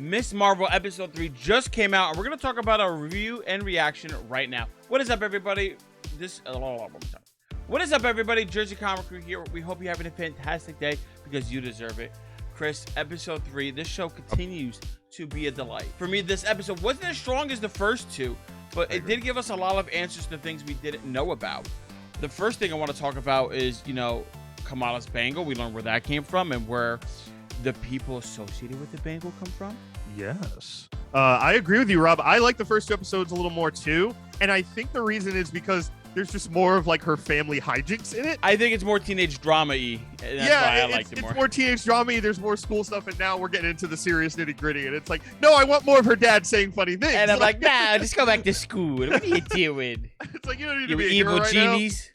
Miss Marvel episode 3 just came out, and we're going to talk about our review and reaction right now. What is up, everybody? What is up, everybody? Jersey Comic Crew here. We hope you're having a fantastic day because you deserve it. Chris, episode 3, this show continues to be a delight. For me, this episode wasn't as strong as the first two, but it did give us a lot of answers to things we didn't know about. The first thing I want to talk about is, Kamala's bangle. We learned where that came from and where the people associated with the bangle come from. Yes. I agree with you, Rob. I like the first two episodes a little more too. And I think the reason is because there's just more of like her family hijinks in it. I think it's more teenage drama-y. And that's why I liked it more. It's more teenage drama-y. There's more school stuff. And now we're getting into the serious nitty-gritty. And it's like, no, I want more of her dad saying funny things. And I'm like, nah, just go back to school. What are you doing? It's like, you don't need you to be a evil hero right genies.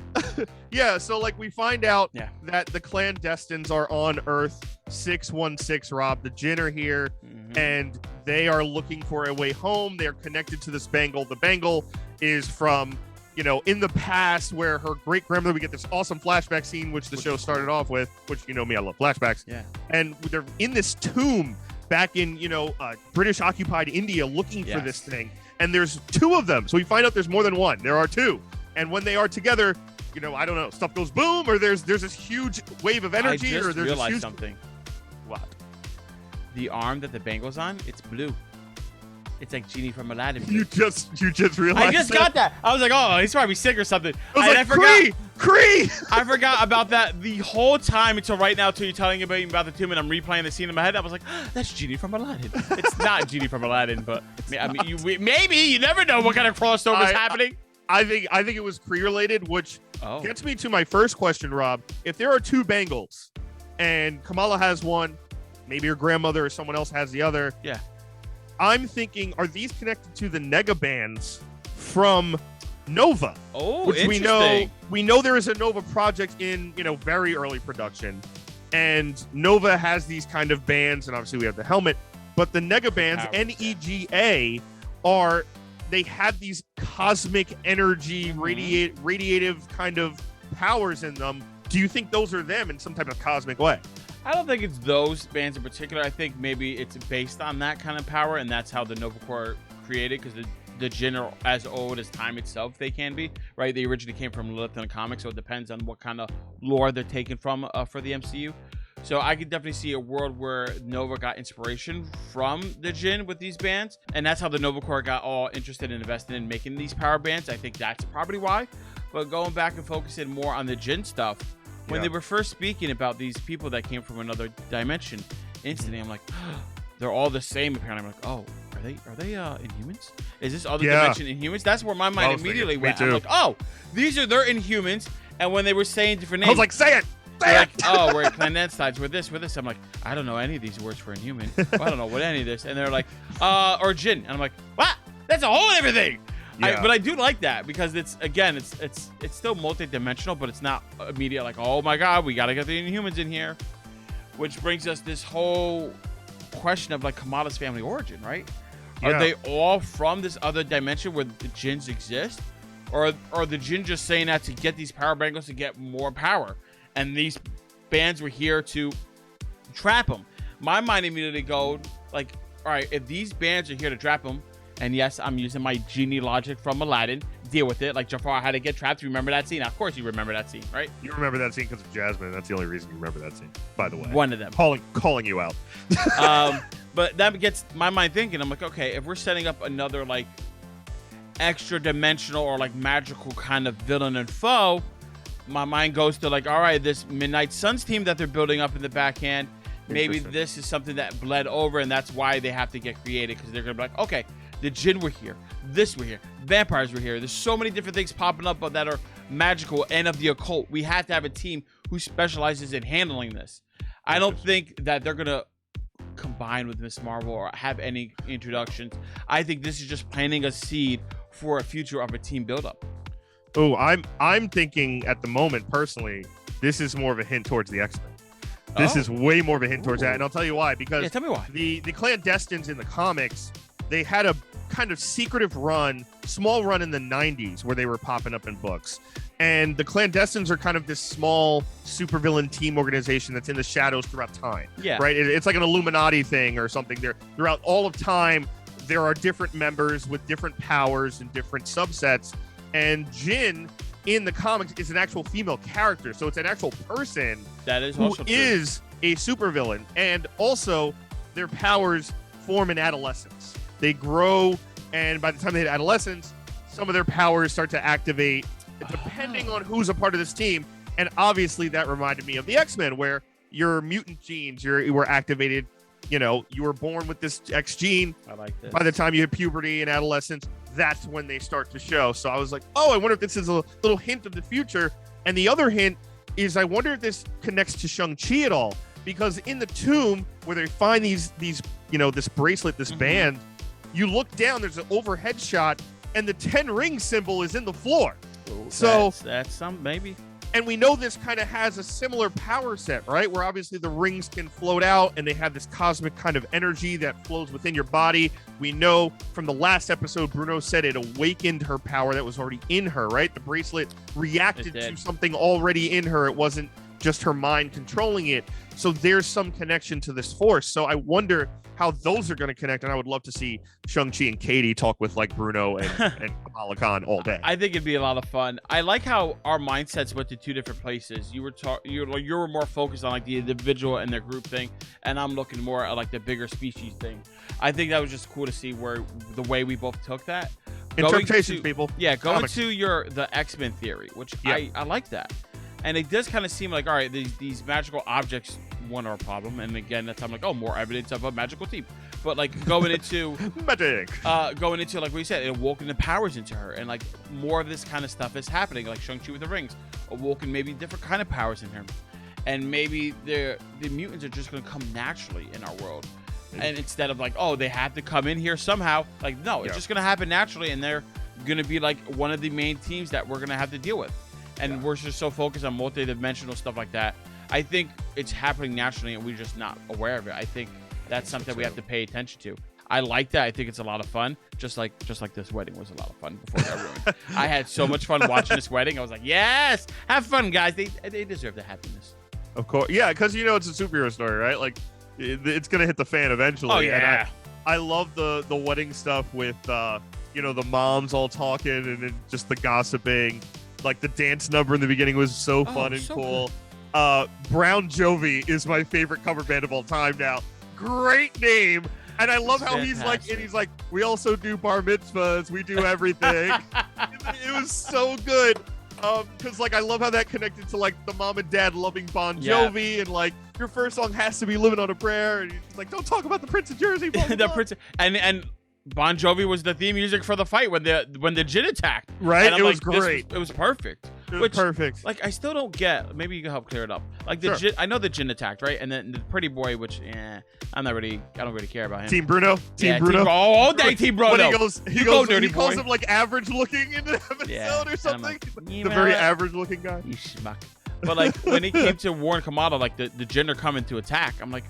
Yeah, so like we find out that the clandestines are on Earth 616, Rob. The Jinn are here, and they are looking for a way home. They're connected to this bangle. The bangle is from, in the past where her great-grandmother, we get this awesome flashback scene, which the show started off with, which, you know me, I love flashbacks. Yeah. And they're in this tomb back in, British-occupied India looking for this thing. And there's two of them. So we find out there's more than one. There are two. And when they are together, I don't know, stuff goes boom, or there's this huge wave of energy, I just or there's realized something. What? The arm that the bangle's on, it's blue. It's like Genie from Aladdin. You just realized. I just got that. I was like, oh, he's probably sick or something. I forgot. Kree! I forgot about that the whole time until right now, until you're telling me about the tomb, and I'm replaying the scene in my head. I was like, oh, that's Genie from Aladdin. It's not Genie from Aladdin, but maybe you never know what kind of crossover is happening. I think it was Kree related, which gets me to my first question, Rob. If there are two bangles, and Kamala has one, maybe her grandmother or someone else has the other. Yeah. I'm thinking, are these connected to the Negabands from Nova? Oh, which interesting. we know there is a Nova project in, very early production, and Nova has these kind of bands, and obviously we have the helmet, but the Negabands, NEGA, they have these cosmic energy, radiative kind of powers in them. Do you think those are them in some type of cosmic way? I don't think it's those bands in particular. I think maybe it's based on that kind of power, and that's how the Nova Corps created, because the Jinn are as old as time itself they can be, right? They originally came from Lilith in the comics, so it depends on what kind of lore they're taken from for the MCU. So I could definitely see a world where Nova got inspiration from the Jinn with these bands, and that's how the Nova Corps got all interested and invested in making these power bands. I think that's probably why. But going back and focusing more on the Jinn stuff, when they were first speaking about these people that came from another dimension, instantly I'm like, oh, they're all the same apparently. I'm like, oh, are they Inhumans? Is this other dimension Inhumans? That's where my mind immediately went. I'm like, oh, these are their Inhumans. And when they were saying different names, I was like, say it. Like, oh, we're clandestines. We're this. I'm like, I don't know any of these words for Inhuman. Well, I don't know what any of this. And they're like, or Jinn. And I'm like, what? That's a whole different thing. Yeah. But I do like that because it's still multi-dimensional, but it's not immediate like, oh my god, we gotta get the Inhumans in here. Which brings us this whole question of like Kamala's family origin, right? Yeah. Are they all from this other dimension where the Jinns exist? Or are the Jinn just saying that to get these power bangles to get more power? And these bands were here to trap them. My mind immediately goes like, all right, if these bands are here to trap them, and yes, I'm using my genie logic from Aladdin. Deal with it. Like Jafar had to get trapped. You remember that scene? Of course you remember that scene, right? You remember that scene because of Jasmine. That's the only reason you remember that scene, by the way. One of them. Calling you out. But that gets my mind thinking. I'm like, okay, if we're setting up another like extra dimensional or like magical kind of villain and foe, my mind goes to like, all right, this Midnight Suns team that they're building up in the backhand, maybe this is something that bled over, and that's why they have to get created, because they're going to be like, okay, the Jinn were here, this were here, vampires were here. There's so many different things popping up that are magical and of the occult. We have to have a team who specializes in handling this. I don't think that they're going to combine with Miss Marvel or have any introductions. I think this is just planting a seed for a future of a team buildup. Oh, I'm thinking at the moment, personally, this is more of a hint towards the X-Men. This is way more of a hint towards that, and I'll tell you why. Because tell me why. The clandestines in the comics, they had a kind of secretive run, small run in the 90s where they were popping up in books. And the clandestines are kind of this small supervillain team organization that's in the shadows throughout time. Yeah. Right? It's like an Illuminati thing or something. Throughout all of time, there are different members with different powers and different subsets. And Jin in the comics is an actual female character. So it's an actual person that is who also true. is a supervillain. And also, their powers form in adolescence. They grow, and by the time they hit adolescence, some of their powers start to activate depending on who's a part of this team. And obviously that reminded me of the X-Men, where your mutant genes you were activated. You know, you were born with this X gene. I like this. By the time you hit puberty and adolescence, that's when they start to show. So I was like, oh, I wonder if this is a little hint of the future. And the other hint is I wonder if this connects to Shang-Chi at all, because in the tomb where they find these you know, this bracelet, this band, you look down, there's an overhead shot, and the 10 ring symbol is in the floor. Ooh, so that's some maybe. And we know this kind of has a similar power set, right? Where obviously the rings can float out and they have this cosmic kind of energy that flows within your body. We know from the last episode, Bruno said it awakened her power that was already in her, right? The bracelet reacted to something already in her. It wasn't just her mind controlling it. So there's some connection to this force. So I wonder how those are going to connect. And I would love to see Shang-Chi and Katie talk with like Bruno and Kamala Khan all day. I think it'd be a lot of fun. I like how our mindsets went to two different places. You were more focused on like the individual and their group thing, and I'm looking more at like the bigger species thing. I think that was just cool to see where the way we both took that. Interpretations, people. Yeah, going to the X-Men theory, which I like that. And it does kind of seem like, all right, these magical objects, one, are a problem. And again, that's I'm like, oh, more evidence of a magical team. But like going into magic, going into like we said, it awoken the powers into her, and like more of this kind of stuff is happening. Like Shang-Chi with the rings, awoken maybe different kind of powers in her, and maybe the mutants are just going to come naturally in our world. And instead of like, oh, they have to come in here somehow, like no, it's just going to happen naturally, and they're going to be like one of the main teams that we're going to have to deal with. And we're just so focused on multi-dimensional stuff like that. I think it's happening naturally, and we're just not aware of it. I think that's something we have to pay attention to. I like that. I think it's a lot of fun. Just like this wedding was a lot of fun before it got ruined. I had so much fun watching this wedding. I was like, yes, have fun, guys. They deserve the happiness. Of course, yeah, because you know it's a superhero story, right? Like it's gonna hit the fan eventually. Oh yeah. And I love the wedding stuff with you know, the moms all talking and then just the gossiping. Like the dance number in the beginning was so fun and cool. Brown Jovi is my favorite cover band of all time now. Great name. And I love how he's like, we also do bar mitzvahs. We do everything. It was so good. Because like I love how that connected to like the mom and dad loving Bon Jovi and like your first song has to be Living on a Prayer. And he's like, don't talk about the Prince of Jersey. Blah, blah, blah. The Prince and Bon Jovi was the theme music for the fight when the Jin attacked. Right, it was great. It was perfect. It was perfect. Like I still don't get. Maybe you can help clear it up. Like the Jin, I know the Jin attacked, right? And then the pretty boy, which I don't really care about him. Team Bruno. Team Bruno. All day, Team Bruno. He calls him like average looking in the episode or something. Like, the very average looking guy. You schmuck. But like when he came to warn Kamala, like the Jin are coming to attack. I'm like,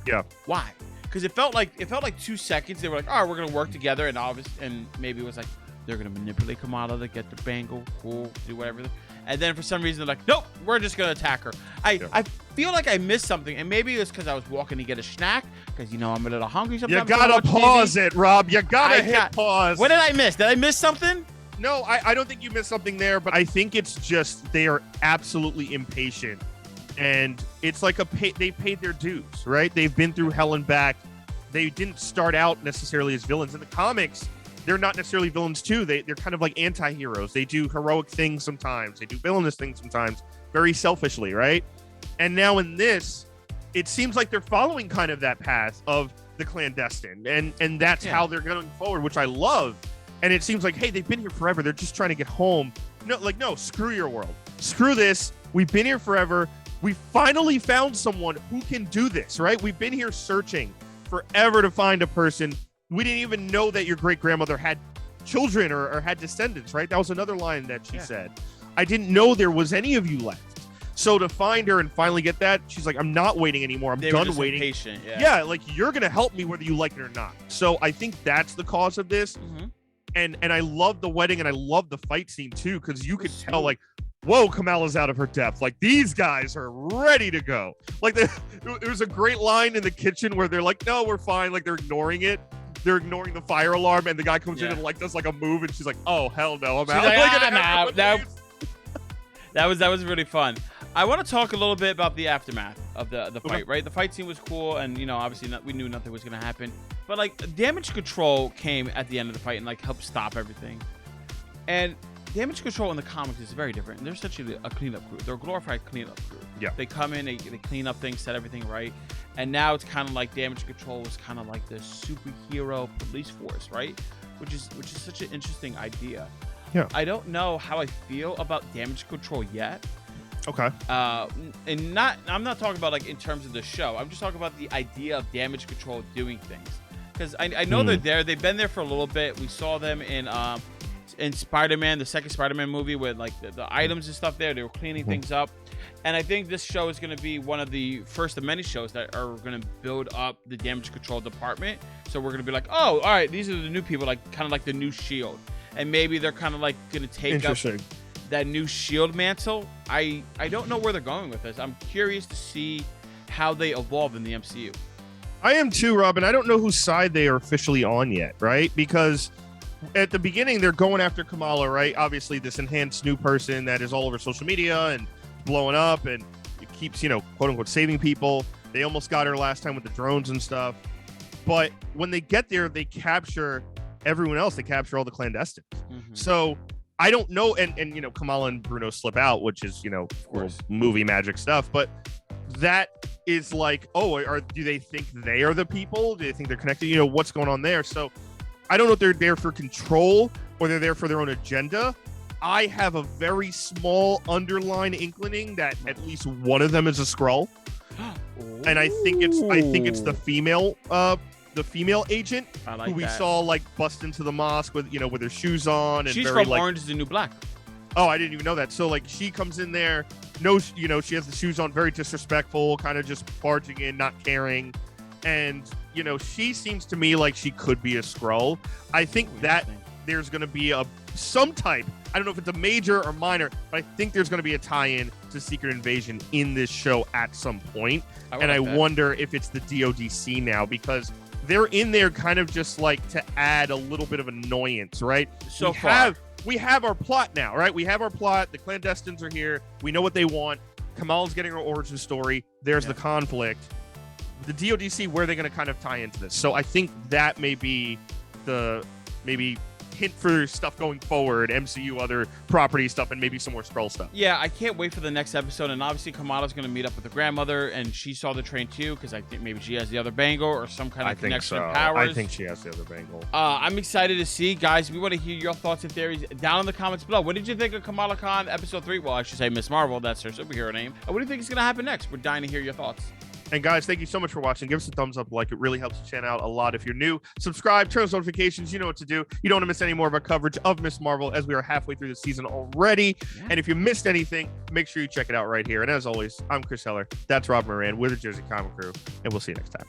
why? Because it felt like 2 seconds. They were like, all right, we're gonna work together, and maybe it was like they're gonna manipulate Kamala to get the bangle, cool, do whatever. And then for some reason they're like, nope, we're just gonna attack her. I feel like I missed something, and maybe it was because I was walking to get a snack. Because I'm a little hungry sometimes. You gotta pause it, Rob. You gotta hit pause. What did I miss? Did I miss something? No, I don't think you missed something there, but I think it's just they are absolutely impatient. And it's like they paid their dues, right? They've been through hell and back. They didn't start out necessarily as villains. In the comics, they're not necessarily villains too. They're kind of like anti-heroes. They do heroic things sometimes. They do villainous things sometimes, very selfishly, right? And now in this, it seems like they're following kind of that path of the clandestine. And that's how they're going forward, which I love. And it seems like, hey, they've been here forever. They're just trying to get home. No, screw your world. Screw this. We've been here forever. We finally found someone who can do this, right? We've been here searching forever to find a person. We didn't even know that your great-grandmother had children or had descendants, right? That was another line that she said. I didn't know there was any of you left. So to find her and finally get that, she's like, I'm not waiting anymore. I'm done waiting. Impatient, like you're going to help me whether you like it or not. So I think that's the cause of this. And I love the wedding and I love the fight scene too, because you could tell like whoa, Kamala's out of her depth. Like, these guys are ready to go. Like, there was a great line in the kitchen where they're like, no, we're fine. Like, they're ignoring it. They're ignoring the fire alarm, and the guy comes in and like does like a move, and she's like, "Oh hell no, I'm out!" Like, I'm out. That was really fun. I want to talk a little bit about the aftermath of the fight. Right, the fight scene was cool, and obviously we knew nothing was gonna happen. But like, damage control came at the end of the fight and like helped stop everything. And damage control in the comics is very different. They're essentially a cleanup crew. They're a glorified cleanup crew. Yeah. They come in, they clean up things, set everything right. And now it's kind of like damage control is kind of like the superhero police force, right? Which is such an interesting idea. Yeah. I don't know how I feel about damage control yet. Okay. And I'm not talking about like in terms of the show. I'm just talking about the idea of damage control doing things. Because I know they're there. They've been there for a little bit. We saw them in Spider-Man, the second Spider-Man movie, with like the items and stuff there. They were cleaning things up. And I think this show is going to be one of the first of many shows that are going to build up the damage control department. So we're going to be like, oh, all right, these are the new people, like kind of like the new Shield. And maybe they're kind of like going to take up that new Shield mantle. I don't know where they're going with this. I'm curious to see how they evolve in the MCU. I am too, Robin. I don't know whose side they are officially on yet, right? Because at the beginning, they're going after Kamala, right? Obviously, this enhanced new person that is all over social media and blowing up, and it keeps, quote unquote, saving people. They almost got her last time with the drones and stuff. But when they get there, they capture everyone else. They capture all the clandestines. So I don't know. And Kamala and Bruno slip out, which is, movie magic stuff. But that is like, do they think they are the people? Do they think they're connected? What's going on there? So I don't know if they're there for control or they're there for their own agenda. I have a very small underlying inkling that at least one of them is a Skrull. And I think it's the female agent who we saw like bust into the mosque with with her shoes on, and she's very, from like, Orange is the New Black. Oh, I didn't even know that. So like she comes in there, she has the shoes on, very disrespectful, kind of just barging in, not caring. And she seems to me like she could be a Skrull. I think that there's going to be some type, I don't know if it's a major or minor, but I think there's going to be a tie-in to Secret Invasion in this show at some point. I wonder if it's the DODC now, because they're in there kind of just like to add a little bit of annoyance, right? We have our plot now, right? We have our plot. The clandestines are here. We know what they want. Kamala's getting her origin story. There's the conflict. The DODC, where are they going to kind of tie into this? So I think that may be the hint for stuff going forward, MCU, other property stuff, and maybe some more Skrull stuff. Yeah, I can't wait for the next episode. And obviously Kamala's going to meet up with her grandmother, and she saw the train too, because I think maybe she has the other bangle or some kind of connection of powers. I think she has the other bangle. I'm excited to see. Guys, we want to hear your thoughts and theories down in the comments below. What did you think of Kamala Khan episode 3? Well, I should say Miss Marvel. That's her superhero name. And what do you think is going to happen next? We're dying to hear your thoughts. And guys, thank you so much for watching. Give us a thumbs up, like it really helps the channel out a lot. If you're new, subscribe, turn on notifications. You know what to do. You don't want to miss any more of our coverage of Miss Marvel, as we are halfway through the season already. Yeah. And if you missed anything, make sure you check it out right here. And as always, I'm Chris Heller. That's Rob Moran with the Jersey Comic Crew, and we'll see you next time.